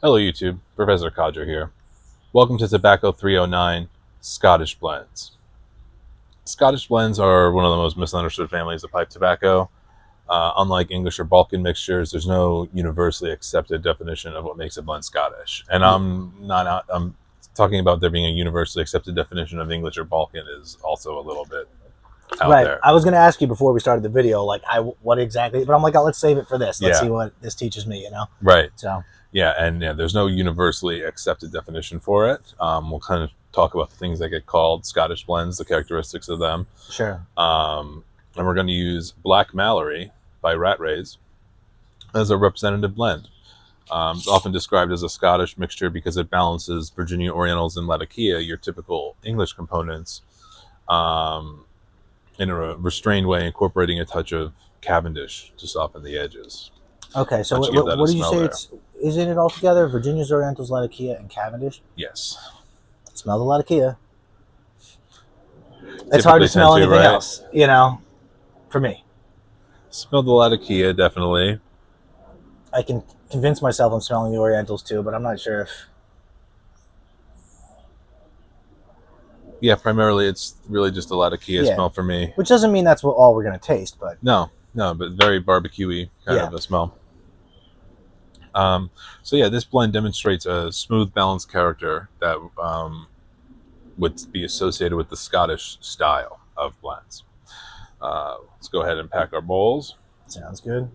Hello YouTube, Professor Codger here. Welcome to Tobacco 309 Scottish Blends. Scottish blends are one of the most misunderstood families of pipe tobacco. Unlike English or Balkan mixtures, there's no universally accepted definition of what makes a blend Scottish. And I'm talking about there being a universally accepted definition of English or Balkan is also a little bit out Right. there. I was going to ask you before we started the video, like, what exactly, but I'm like, oh, let's save it for this. Let's Yeah. see what this teaches me, Right. So, Yeah, and there's no universally accepted definition for it. We'll kind of talk about the things that get called Scottish blends, the characteristics of them. sure. And we're going to use Black Mallory by Rattray as a representative blend. It's often described as a Scottish mixture because it balances Virginia Orientals and Latakia, your typical English components, in a restrained way, incorporating a touch of Cavendish to soften the edges. Okay, so Let you give that a what did you smell say? there. Isn't it all together? Virginia's Orientals, Latakia, and Cavendish? Yes. Smell the Latakia. It's hard to smell anything else, for me. Smell the Latakia, definitely. I can convince myself I'm smelling the Orientals too, but I'm not sure if... Yeah, primarily it's really just a Latakia Yeah. smell for me. Which doesn't mean that's all we're going to taste, but... No, but very barbecue-y kind of a smell. So yeah, this blend demonstrates a smooth, balanced character that would be associated with the Scottish style of blends. Let's go ahead and pack our bowls. Sounds good.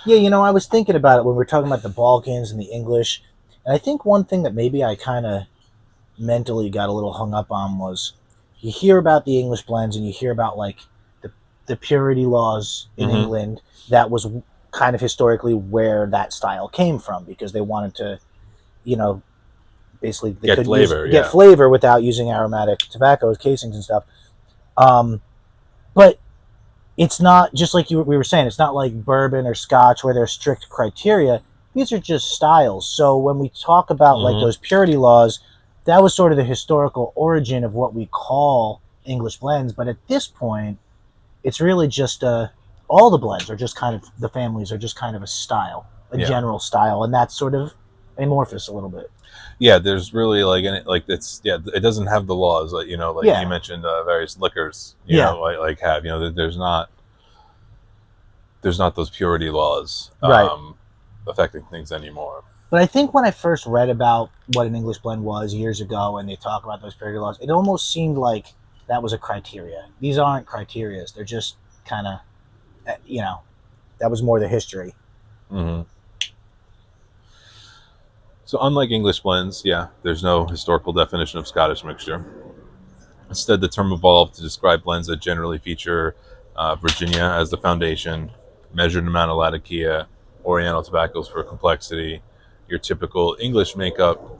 Yeah, I was thinking about it when we were talking about the Balkans and the English, and I think one thing that maybe I kind of mentally got a little hung up on was you hear about the English blends and you hear about like the purity laws in England. That was kind of historically where that style came from because they wanted to, basically they Get flavor, get flavor without using aromatic tobaccos, casings and stuff. But it's not just like we were saying, it's not like bourbon or scotch where there's strict criteria. These are just styles. So when we talk about like those purity laws, that was sort of the historical origin of what we call English blends. But at this point, it's really just all the blends are just kind of, the families are just kind of a style, general style. And that's sort of amorphous a little bit. Yeah, there's really it doesn't have the laws you mentioned various liquors have there's not those purity laws affecting things anymore. But I think when I first read about what an English blend was years ago and they talk about those purity laws, it almost seemed like that was a criteria. These aren't criterias. They're just kind of, that was more the history. So unlike English blends, there's no historical definition of Scottish mixture. Instead, the term evolved to describe blends that generally feature Virginia as the foundation, measured amount of Latakia, Oriental tobaccos for complexity, your typical English makeup,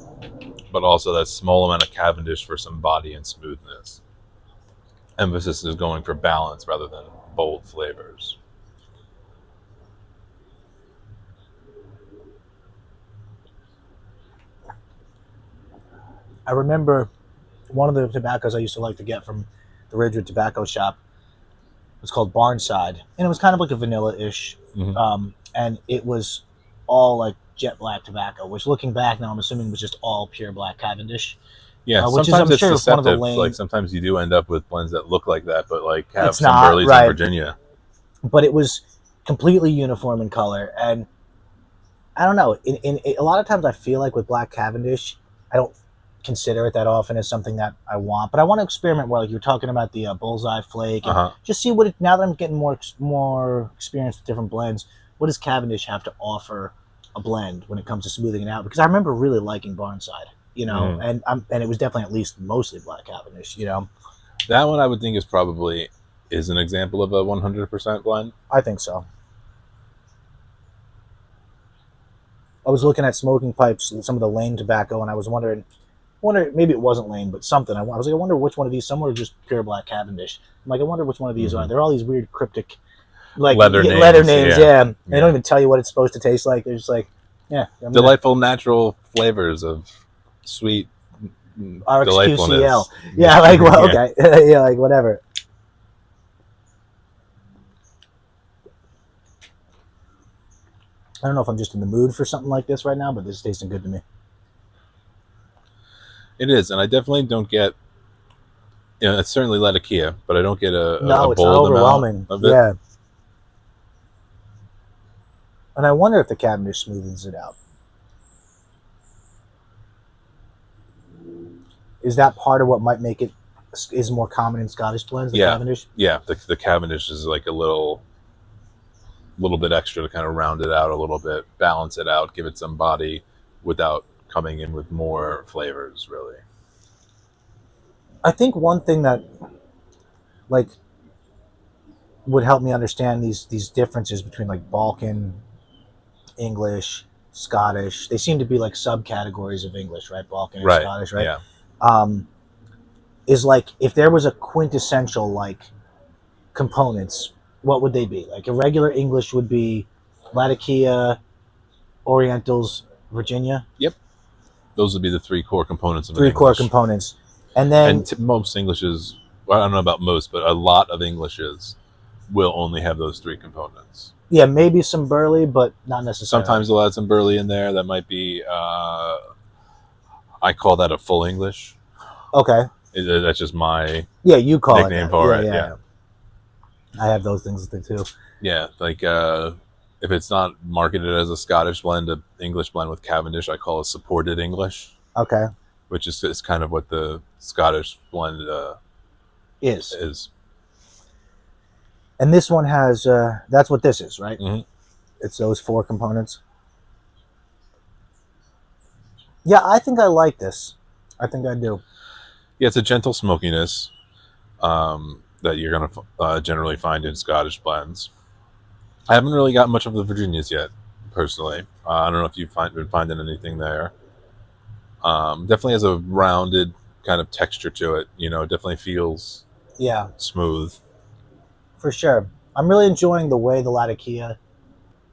but also that small amount of Cavendish for some body and smoothness. Emphasis is going for balance rather than bold flavors. I remember one of the tobaccos I used to like to get from the Ridgewood Tobacco Shop was called Barnside, and it was kind of like a vanilla-ish, and it was all like jet black tobacco, which looking back now, I'm assuming was just all pure black Cavendish. Yeah, which sometimes is, I'm it's sure, deceptive. one of the lane... Like sometimes you do end up with blends that look like that, but like have it's some not, burleys right. in Virginia. But it was completely uniform in color, and I don't know. In a lot of times, I feel like with black Cavendish, I don't consider it that often as something that I want, but I want to experiment more. Like you were talking about the bullseye flake, and just see what it, now that I'm getting more experience with different blends, what does Cavendish have to offer a blend when it comes to smoothing it out? Because I remember really liking Barnside, and it was definitely at least mostly black Cavendish, That one I would think is an example of a 100% blend. I think so. I was looking at smoking pipes, some of the Lane tobacco, and I was wondering, maybe it wasn't Lane, but something. I was like, I wonder which one of these. Some were just pure black Cavendish. I'm like, I wonder which one of these are. They're all these weird cryptic, like letter names. Yeah. They don't even tell you what it's supposed to taste like. They're just like, delightful natural flavors of sweet RxQCL. Yeah, like okay, yeah, like whatever. I don't know if I'm just in the mood for something like this right now, but this is tasting good to me. It is, and I definitely don't get. It's certainly Latakia, but I don't get a No, it's not bold amount overwhelming. of it. Yeah. And I wonder if the Cavendish smoothens it out. Is that part of what might make it is more common in Scottish blends, the Yeah, Cavendish? yeah. The Cavendish is like a little bit extra to kind of round it out a little bit, balance it out, give it some body without coming in with more flavors. Really, I think one thing that like would help me understand these differences between like Balkan, English, Scottish. They seem to be like subcategories of English, right? Balkan and right? Scottish, right? Yeah, Um, is like if there was a quintessential like components, what would they be? Like a regular English would be Latakia, Orientals, Virginia, yep. Those would be the three core components of an three core English. components, and then And most Englishes, well, I don't know about most, but a lot of Englishes will only have those three components. yeah, maybe some burley, but not necessarily. Sometimes they'll add some burley in there. That might be, I call that a full English. Okay, That's just my yeah, you call it nickname that. for Yeah, it. yeah, Yeah. yeah. I have those things too. Yeah. Like, if it's not marketed as a Scottish blend, an English blend with Cavendish, I call it supported English, Okay, which is kind of what the Scottish blend is is. and this one has that's what this is, right? Mm-hmm. It's those four components. Yeah, I think I like this. I think I do. Yeah, it's a gentle smokiness that you're going to generally find in Scottish blends. I haven't really got much of the Virginias yet, personally. I don't know if you've been finding anything there. Definitely has a rounded kind of texture to it. It definitely feels Yeah, smooth. for sure. I'm really enjoying the way the Latakia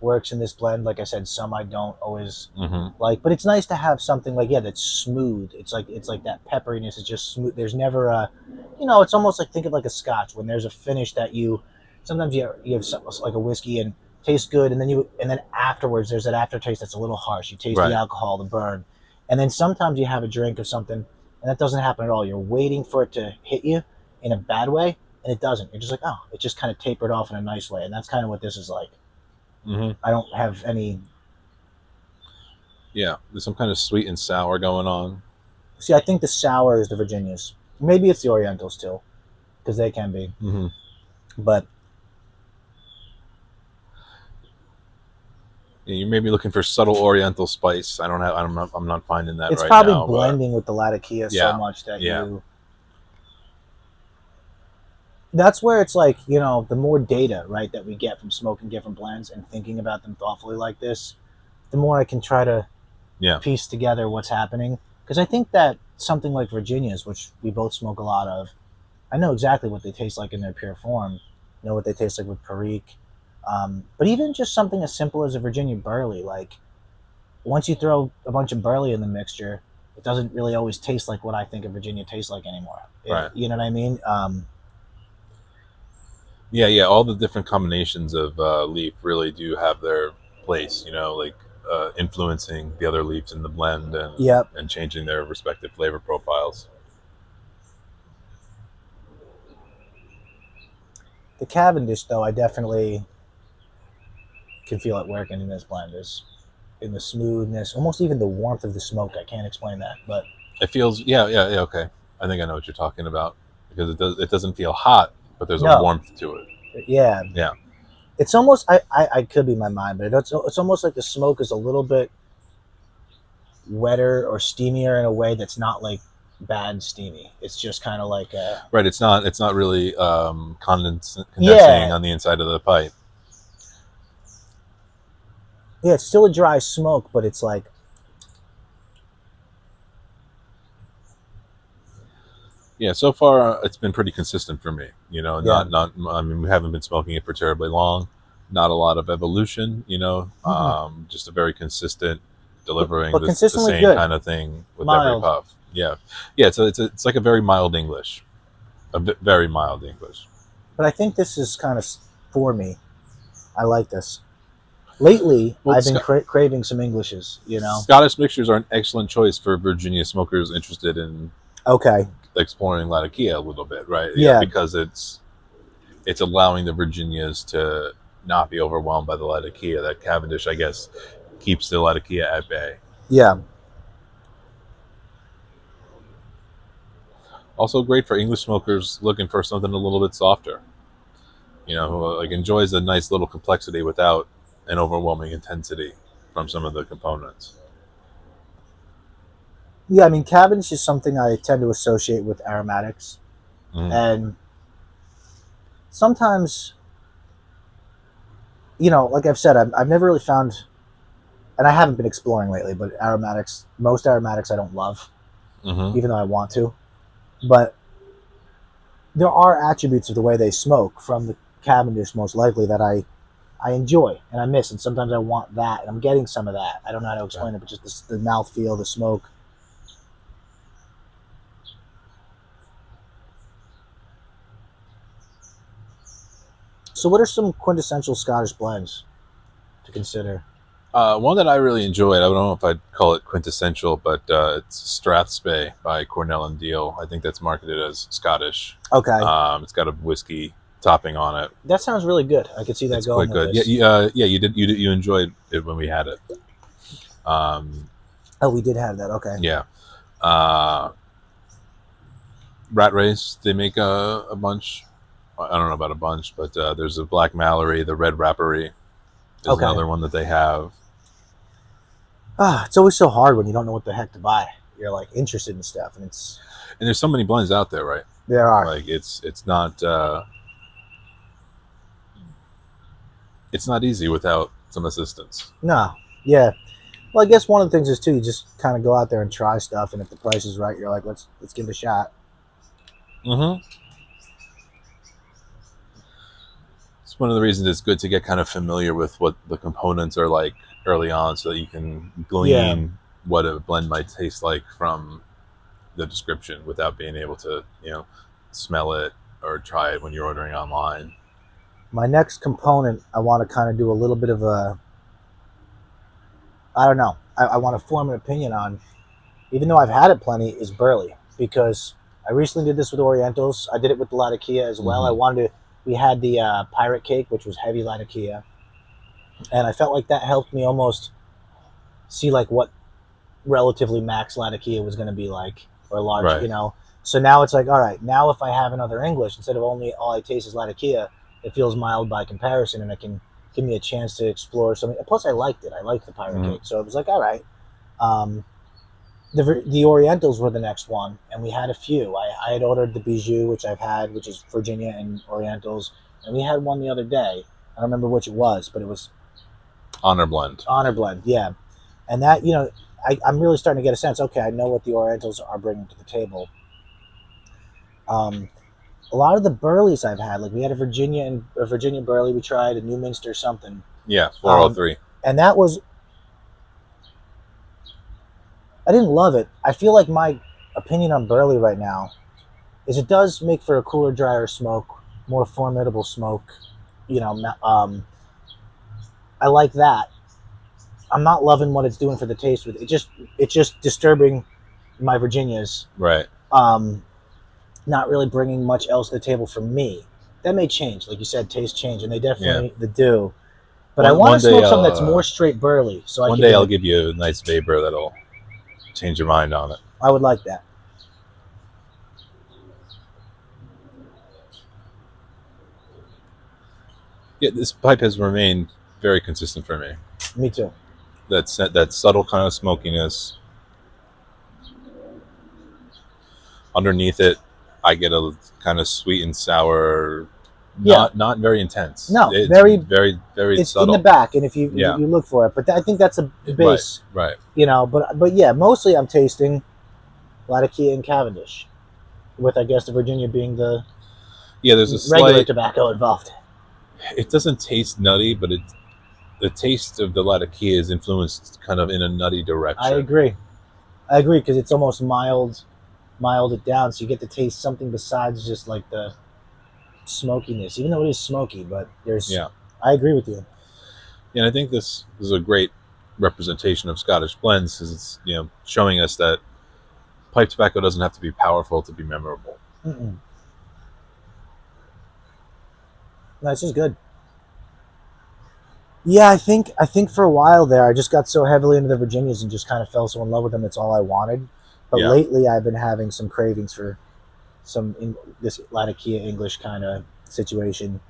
works in this blend. Like I said, some I don't always Mm-hmm. like, but it's nice to have something like that's smooth. It's like that pepperiness is just smooth. There's never a, it's almost like think of like a Scotch when there's a finish that you sometimes you have something like a whiskey and tastes good, and then afterwards there's that aftertaste that's a little harsh. You taste the Right. alcohol, the burn, and then sometimes you have a drink of something and that doesn't happen at all. You're waiting for it to hit you in a bad way, and it doesn't. You're just like, oh, it just kind of tapered off in a nice way, and that's kind of what this is like. Mm-hmm. I don't have any. Yeah, there's some kind of sweet and sour going on. See, I think the sour is the Virginias. Maybe it's the Orientals too, because they can be. Mm-hmm. But Yeah, you may be looking for subtle Oriental spice. I'm not finding that it's right probably now. blending with the Latakia so Yeah, much that yeah. you. That's where it's like, the more data, right, that we get from smoking different blends and thinking about them thoughtfully like this, the more I can try to Yeah. piece together what's happening. Because I think that something like Virginias, which we both smoke a lot of, I know exactly what they taste like in their pure form. Know what they taste like with Perique. But even just something as simple as a Virginia Burley, like once you throw a bunch of Burley in the mixture, it doesn't really always taste like what I think a Virginia tastes like anymore. Right. You know what I mean? Yeah. All the different combinations of leaf really do have their place. Like influencing the other leaves in the blend Yep. and changing their respective flavor profiles. The Cavendish, though, I definitely can feel it working in this blend. Is in the smoothness, almost even the warmth of the smoke. I can't explain that, but It feels, yeah. Okay, I think I know what you're talking about because it doesn't feel hot, but there's a no, warmth to it. yeah, Yeah. it's almost I could be my mind, but it's almost like the smoke is a little bit wetter or steamier in a way that's not like bad steamy. It's just kind of like Right. It's not really condensing yeah, on the inside of the pipe. yeah. It's still a dry smoke, but it's like Yeah. So far, it's been pretty consistent for me. yeah, Not. I mean, we haven't been smoking it for terribly long. Not a lot of evolution. Just a very consistent delivering but the consistently same good, kind of thing with every mild. puff. Yeah. Yeah. So it's like a very mild English, very mild English. But I think this is kind of for me. I like this. Lately, Well, I've been craving some Englishes. You know. Scottish mixtures are an excellent choice for Virginia smokers interested in Okay. exploring Latakia a little bit, right? Yeah. Because it's allowing the Virginias to not be overwhelmed by the Latakia. That Cavendish, I guess, keeps the Latakia at bay. Yeah. Also great for English smokers looking for something a little bit softer. Who like enjoys a nice little complexity without an overwhelming intensity from some of the components. Yeah. I mean, Cavendish is something I tend to associate with aromatics, Mm. and sometimes, like I've said, I've never really found, and I haven't been exploring lately, but most aromatics I don't love, Mm-hmm. even though I want to. But there are attributes of the way they smoke from the Cavendish, most likely, that I enjoy and I miss, and sometimes I want that, and I'm getting some of that. I don't know how to explain it, but just the mouth feel, the smoke. So, what are some quintessential Scottish blends to consider? One that I really enjoyed, I don't know if I'd call it quintessential, but it's Strathspey by Cornell and Deal. I think that's marketed as Scottish. Okay, It's got a whiskey topping on it. that sounds really good. I could see that It's going quite with good. this. Yeah. You enjoyed it when we had it. Oh, we did have that. Okay. Yeah. Rattrays, they make a bunch. I don't know about a bunch, but there's a Black Mallory, the Red Rappery is Okay. another one that they have. It's always so hard when you don't know what the heck to buy. You're like interested in stuff, and There's so many blends out there, right? there are. Like it's not easy without some assistance. No, yeah. Well, I guess one of the things is too, you just kind of go out there and try stuff, and if the price is right, you're like, let's give it a shot. Mm-hmm. It's one of the reasons it's good to get kind of familiar with what the components are like early on, so that you can glean what a blend might taste like from the description without being able to, smell it or try it when you're ordering online. My next component, I want to kind of do a little bit of a, I don't know, I want to form an opinion on, even though I've had it plenty, is burley, because I recently did this with Orientals. I did it with the Latakia as well. Mm-hmm. We had the pirate cake, which was heavy Latakia, and I felt like that helped me almost see like what relatively max Latakia was going to be like, or large, Right. So now it's like, all right, now if I have another English, instead of only all I taste is Latakia, it feels mild by comparison, and it can give me a chance to explore something. Plus, I liked it. I liked the pirate Mm-hmm. cake, so it was like, all right. The Orientals were the next one, and we had a few. I had ordered the Bijou, which I've had, which is Virginia and Orientals, and we had one the other day. I don't remember which it was, but it was Honor blend. Honor Blend, yeah. And that, I'm really starting to get a sense. Okay, I know what the Orientals are bringing to the table. A lot of the burleys I've had, like we had a Virginia burley we tried, a Newminster something. Yeah, 403. And that was, I didn't love it. I feel like my opinion on burley right now is it does make for a cooler, drier smoke, more formidable smoke. I like that. I'm not loving what it's doing for the taste with it. It's just disturbing my Virginias. Right. Not really bringing much else to the table for me. That may change, like you said, taste change, and they definitely do. But I want to smoke something that's more straight burley. So one day I'll give you a nice vapor that'll change your mind on it. I would like that. Yeah, this pipe has remained very consistent for me. Me too. That subtle kind of smokiness. Underneath it, I get a kind of sweet and sour. Not very intense. No, it's very very it's subtle. in the back, and if you look for it, but I think that's a base, right? But yeah, mostly I'm tasting Latakia and Cavendish, with I guess the Virginia being the there's a regular tobacco involved. It doesn't taste nutty, but the taste of the Latakia is influenced kind of in a nutty direction. I agree because it's almost mild it down, so you get to taste something besides just like the smokiness, even though it is smoky. But I agree with you. And I think this is a great representation of Scottish blends, because it's showing us that pipe tobacco doesn't have to be powerful to be memorable. Mm-mm. No, this is good. Yeah, I think for a while there, I just got so heavily into the Virginias and just kind of fell so in love with them. It's all I wanted. But Yeah, lately, I've been having some cravings for this Latakia English kind of situation.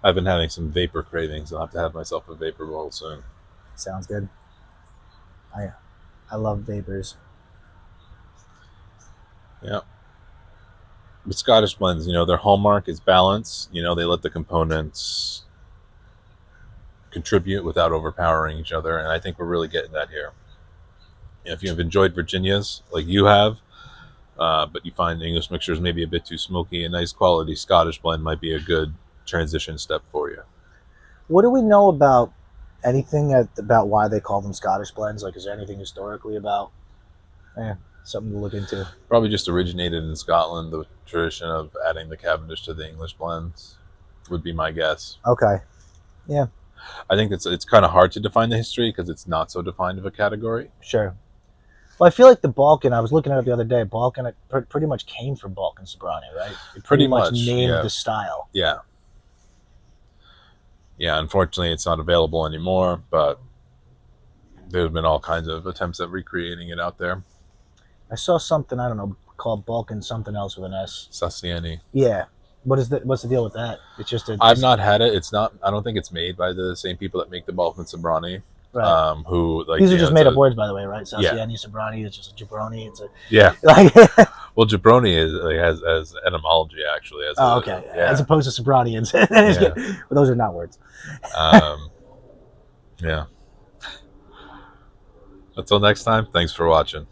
I've been having some vapor cravings. I'll have to have myself a vapor bowl soon. Sounds good. I I love vapors. Yeah. But Scottish blends, their hallmark is balance. They let the components contribute without overpowering each other, and I think we're really getting that here. If you've enjoyed Virginias like you have, but you find English mixtures maybe a bit too smoky, a nice quality Scottish blend might be a good transition step for you. What do we know about about why they call them Scottish blends? Like, is there anything historically about something to look into? Probably just originated in Scotland. The tradition of adding the Cavendish to the English blends would be my guess. Okay. Yeah, I think it's kind of hard to define the history because it's not so defined of a category. sure. Well, I feel like the Balkan, I was looking at it the other day, Balkan pretty much came from Balkan Sobrani, right? It pretty Pretty much much, named yeah, the style. yeah, yeah. Unfortunately, it's not available anymore, but there's been all kinds of attempts at recreating it out there. I saw something, I don't know, called Balkan something else with an S. Sassiani. Yeah. What's the deal with that? It's just a, I've not had it. It's not. I don't think it's made by the same people that make the Balkan Sobrani. right. Who like These are just it's made up a, words, by the way, right? yeah, Sassiani, Sobrani, it's just a jabroni. It's a yeah. like. Well, jabroni is like, has etymology actually. As Oh, a, okay. yeah, As opposed to Sobranians, yeah, but those are not words. um, yeah. Until next time, thanks for watching.